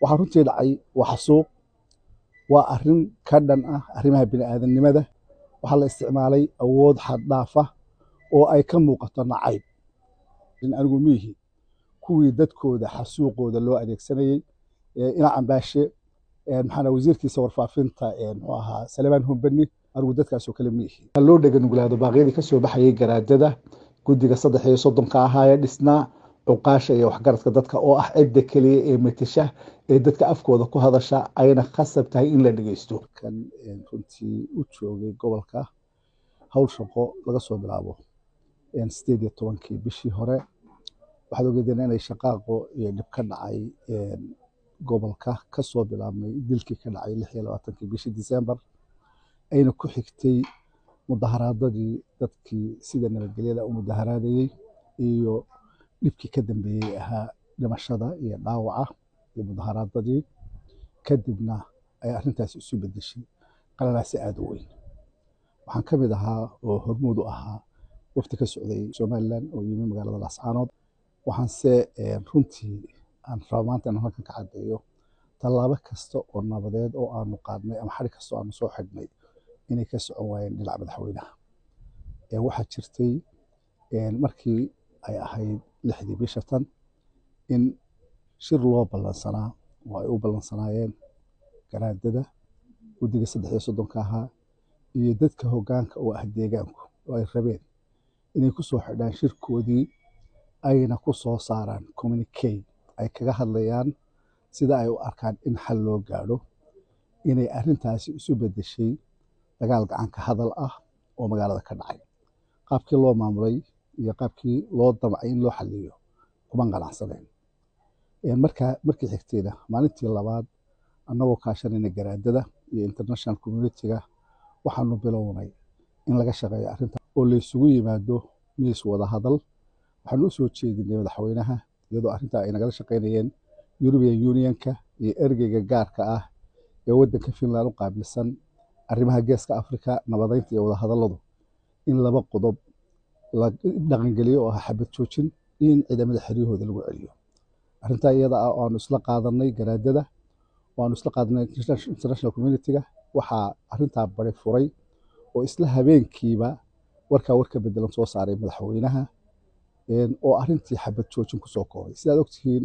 waxaa runtii dhacay waa xasuuq, waa arrin ka dhan ah arrimaha bini'aadanimada. waxaa la isticmaalay awood xad dhaaf ah oo ay ka muuqato nacayb. anigu miihi kuwii dadkooda xasuuqooda loo adeegsanayey. ina cambaashe maxaa wasiirkiisa warfaafinta muxuu ahaa Salebaan Humbani, anigu dadkaasoo kale miihi. loo dhaganuglaado baaqyadii ka soo baxayay garaadada guddiga 33 ahaa ee dhisnaa cuqaasha iyo waxgaradka dadka oo ah cidda kaliya ee matasha ee dadka afkooda ku hadasha ayna khasab tahay in la dhageysto. kan runtii u joogay gobolka hawl shaqo laga soo bilaabo 18 bishii hore. waxaad ogeedeen inay shaqaaqo iyo dhib ka dhacay gobolka ka soo bilaabmay dilkii ka dhacay 26 bishii December, ayna ku xigtay mudaharaadadii dadkii sida nabadgelyada u mudaharaadayay iyo dhibkii ka dambeeyey ahaa dhimashada iyo dhaawaca iyo mudaharaadadii. kadibna ay arrintaasi isu bedeshay qalalaasi aad u weyn. waxaan ka mid ahaa oo hormuud u ahaa wafdi ka socday Somaliland oo yimi magaalada Laascaanood. waxaanse runtii aan rabaa maanta inaan halkan ka caddeeyo tallaabo kasta oo nabadeed oo aanu qaadnay ama xadhi kasta oo aanu soo xidhnay inay ka socon waayeen dhinaca madaxweynaha. waxaa jirtay markii ay ahayd 6 bisha tan in shir loo ballansanaa oo ay u ballansanaayeen garaadada guddiga 33 ahaa iyo dadka hoggaanka oo ah deegaanku oo ay rabeen inay ku soo xidhaan shirkoodii ayna ku soo saaraan communique ay kaga hadlayaan sida ay u arkaan in xal loo gaadho. inay arrintaasi isu bedeshay dagaal gacanka hadal ah oo magaalada ka dhacay. qaabkii loo maamulay iyo qaabkii loo damcay in loo xalliyo kuma qanacsaneen. markii xigtayna maalintii labaad annagoo kaashanayna garaadada iyo international community-ga waxaanu bilownay in laga shaqeeyo arrinta oo la isugu yimaado miis wada hadal. waxaanu u soo jeedinay madaxweynaha iyadoo arrintaa ay nagala shaqaynayeen European Union-ka iyo ergeyga gaarka ah ee waddanka Finland u qaabilsan arrimaha geeska Afrika nabadeynta iyo wada hadalladu in 2 qodob la dhaqangeliyo oo ah xabad joojin iyo in ciidamada xeryahooda lagu celiyo. arrintaa iyada ah oo aanu isla qaadanay garaadada oo aanu isla qaadanay international community-ga waxaa arrintaa bari furay oo isla habeenkiiba warka bedelan soo saaray madaxweynaha oo arrintii xabad joojin ku soo koobay. sidaad ogtihiin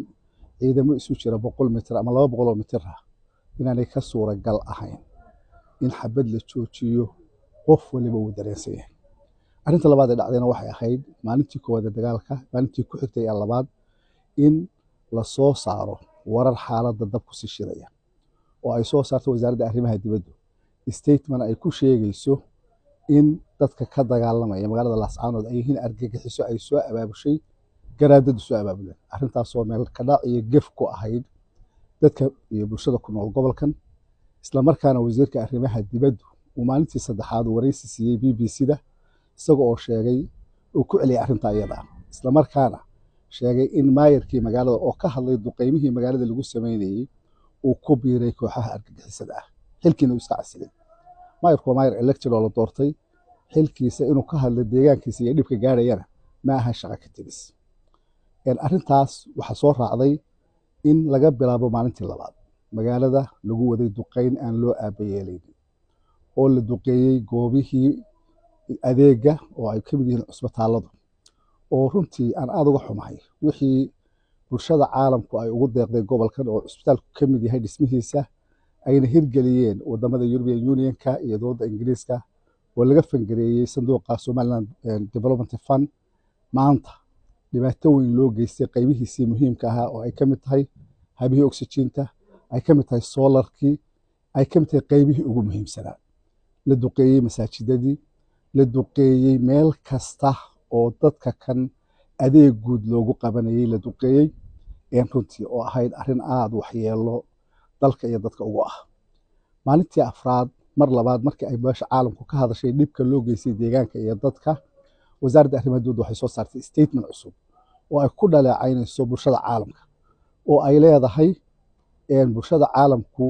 ciidamo isu jira 100 mitir ama 200 mitir ah inaanay ka suuragal ahayn in xabad la joojiyo qof waliba uu dareensan yahay. arrinta labaad ee dhacdayna waxay ahayd maalintii koowaad ee dagaalka maalintii ku xigtay ee labaad in la soo saaro warar xaaladda dab ku sii shidaya oo ay soo saarto wasaaradda arrimaha dibadda statement ay ku sheegayso in dadka ka dagaalamaya magaalada Laascaanood ay yihiin argagixiso ay soo abaabushay garaadadu soo abaabuleen. arrintaasoo meel ka dhac iyo gef ku ahayd dadka iyo bulshada ku nool gobolkan. isla markaana wasiirka arrimaha dibadda uu maalintii saddexaad wareysi siiyey BBC-da isagoo oo sheegay uu ku celiyay arrinta iyada isla markaana sheegay in maayarkii magaalada oo ka hadlay duqeymihii magaalada lagu sameynayay uu ku biiray kooxaha argagixisada ah xilkiina uu iska casilay. maayarku waa maayar elected oo la doortay, xilkiisa inuu ka hadlo deegaankiisa iyo dhibka gaarayana ma aha shaqo ka tegis. arrintaas waxaa soo raacday in laga bilaabo maalintii labaad magaalada lagu waday duqeyn aan loo aabayeelaynin oo la duqeeyey goobihii adeega oo ay ka mid yihiin cusbitaalladu oo runtii aan aad uga xumahay wixii bulshada caalamku ay ugu deeqday gobolkan oo cusbitaalku ka mid yahay dhismihiisa ayna hirgeliyeen wadamada European Union-ka iyo dowladda Ingiriiska oo laga fangareeyey sanduuqa Somaliland Development Fund. maanta dhibaato weyn loo geystay qaybihiisii muhiimka ahaa oo ay ka mid tahay habihii oxygen-ta, ay ka mid tahay solarkii, ay ka mid tahay qaybihii ugu muhiimsanaa. la duqeeyey masaajidadii, la duqeeyey meel kasta oo dadka kan adeeg guud loogu qabanayay la duqeeyey runtii oo ahayd arrin aad waxyeelo dalka iyo dadka ugu ah. maalintii afraad mar labaad markii ay beesha caalamku ka hadashay dhibka loo geystay deegaanka iyo dadka, wasaaradda arrimaha dibadda waxay soo saartay statement cusub oo ay ku dhaleecaynayso bulshada caalamka oo ay leedahay bulshada caalamku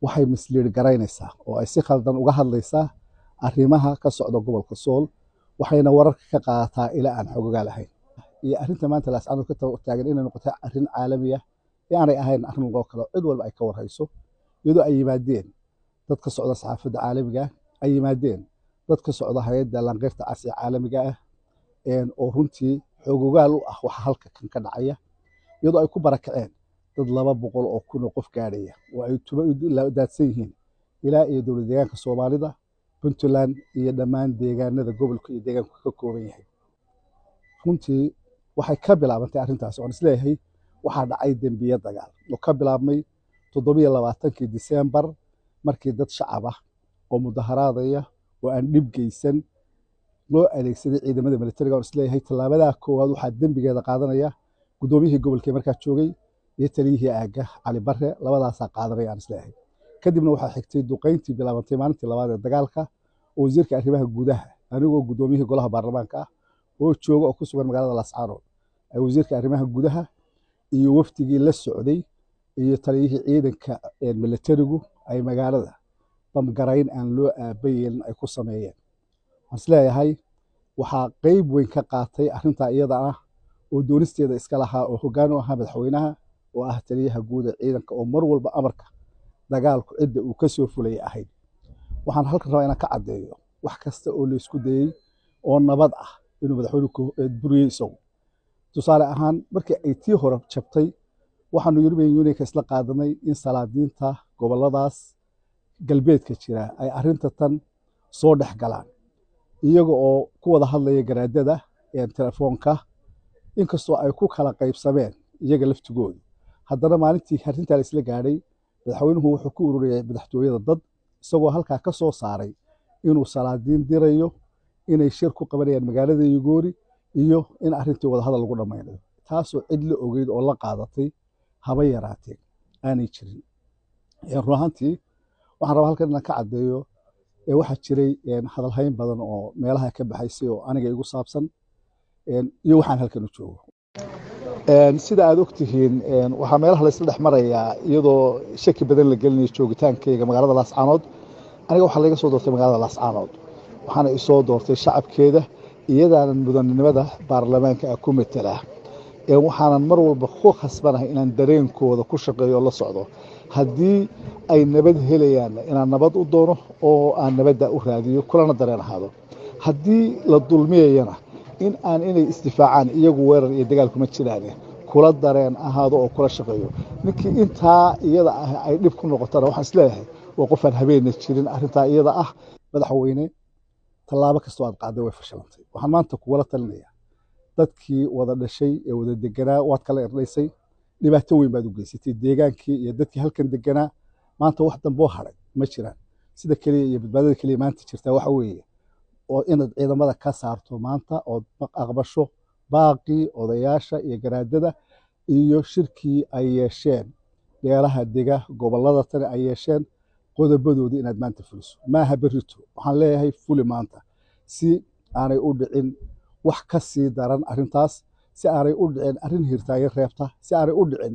waxay mislead garaynaysaa oo ay si khaldan uga hadlaysaa arrimaha ka socda gobolka Sool, waxayna wararka ka qaadataa ilaa aan xogogaal ahayn. iyo arrinta maanta Laascaanood ka taagan inay noqoto arrin caalami ah aanay ahayn arrin loo kale cid walba ay ka warhayso iyadoo ay yimaadeen dad ka socda saxaafadda caalamiga ah ay yimaadeen dad ka socda hay'adda lanqeyrta cas ee caalamiga ah oo runtii xoogogaal u ah waxa halka kan ka dhacaya iyadoo ay ku barakaceen dad 200 oo kun oo qof gaadhaya oo ay tuba daadsan yihiin ilaa iyo dowlad deegaanka Soomaalida Puntland iyo dhammaan deegaanada gobolka iyo deegaanka ka kooban yahay runtii waxay ka bilaabantay arrintaas oo isleeyahay waxaa dhacay dambiye dagaal oo ka bilaabmay 27 Diseembar markii dad shacab ah oo mudaharaadaya oo aan dhib geysan loo adeegsaday ciidamada militariga oo isleeyahay tallaabada koowaad waxaa dambigeeda qaadanaya gudoomiyihii gobolka markaa joogay iyo taliyihii aaga Cali Barre labadaas qaadanaya aan isleeyahay kadibna waxaa xigtay duqeyntii bilaabantay maalintii labaad ee dagaalka oo wasiirka arrimaha gudaha anigoo gudoomiyihii golaha baarlamaanka ah oo jooga oo ku sugan magaalada Laascaanood ay wasiirka arrimaha gudaha iyo waftigii la socday iyo taliyihii ciidanka militarigu ay magaalada bamgarayn aan loo aabayeelin ay ku sameeyeen waxaan isleeyahay waxaa qayb weyn ka qaatay arrintaa iyada ah oo doonisteeda iska lahaa oo hoggaan u ahaa madaxweynaha oo ah taliyaha guud ee ciidanka oo mar walba amarka dagaalku cidda uu ka soo fulayay ahayd waxaan halkan rabaa inaan ka caddeeyo wax kasta oo la isku dayey oo nabad ah inuu madaxweynuhu buriyey isagu tusaale ahaan markii ay tii hore jabtay waxaanu European Unionka isla qaadanay in salaadiinta goboladaas galbeedka jira ay arrinta tan soo dhex galaan iyaga oo ku wada hadlaya garaadada telefoonka inkastoo ay ku kala qaybsameen iyaga laftigooda haddana maalintii arrintaa la isla gaadhay madaxweynuhu wuxuu ku ururiyay madaxtooyada dad isagoo halkaa ka soo saaray inuu salaadiin dirayo inay shir ku qabanayaan magaalada Yugoori iyo in arrintii wada hadal lagu dhammaynayo taasoo cid la ogeyd oo la qaadatay haba yaraatee aanay jirin ruuxantii waxaan rabaa halkan inaan ka caddeeyo waxaa jiray hadalhayn badan oo meelaha ka baxaysay oo aniga igu saabsan iyo waxaan halkan u joogo sida aad ogtihiin waxaa meelaha la isla dhex marayaa iyadoo shaki badan la gelinayo joogitaankayga magaalada Laascaanood aniga waxaa laga soo doortay magaalada Laascaanood waxaana i soo doortay shacabkeeda iyadaanan mudanimada baarlamaanka ku metela waxaanan mar walba ku khasbanahay inaan dareenkooda ku shaqeeyo la socdo haddii ay nabad helayaan inaan nabad u doono oo aan nabadda u raadiyo kulana dareen ahaado haddii la dulmiyayana in aan inay istifaacaan iyagu weerar iyo dagaal kuma jiraan kula dareen ahaado oo kula shaqeeyo ninkii intaa iyada ah ay dhib ku noqotana waxaan isleeyahay waa qof aan habeenna jirin arrintaa iyada ah madaxweyne tallaabo kastoo aad qaaday way fashilantay waxaan maanta kugula talinayaa dadkii wada dhashay ee wada deganaa waad kala irdhaysay dhibaato weyn baad u geysatay deegaankii iyo dadkii halkan deganaa maanta wax dambe oo haray ma jiraan sida kaliya iyo badbaadada kaliya maanta jirta waxa weeye oo inaad ciidamada ka saarto maanta oo aqbasho baaqii odayaasha iyo garaadada iyo shirkii ay yeesheen beelaha dega gobolada tan ay yeesheen qodobadoodii inaad maanta fuliso maaha berrito waxaan leeyahay fuli maanta si aanay u dhicin wax ka sii daran arrintaas si aanay u dhicin arrin hirtaayo reebta si aanay u dhicin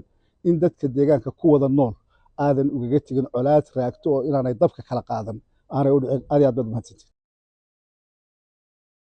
in dadka deegaanka ku wada nool aadan ugaga tegin colaad raagto oo inaanay dabka kala qaadan aanay u dhicin aad iyo aad baad mahadsantihiin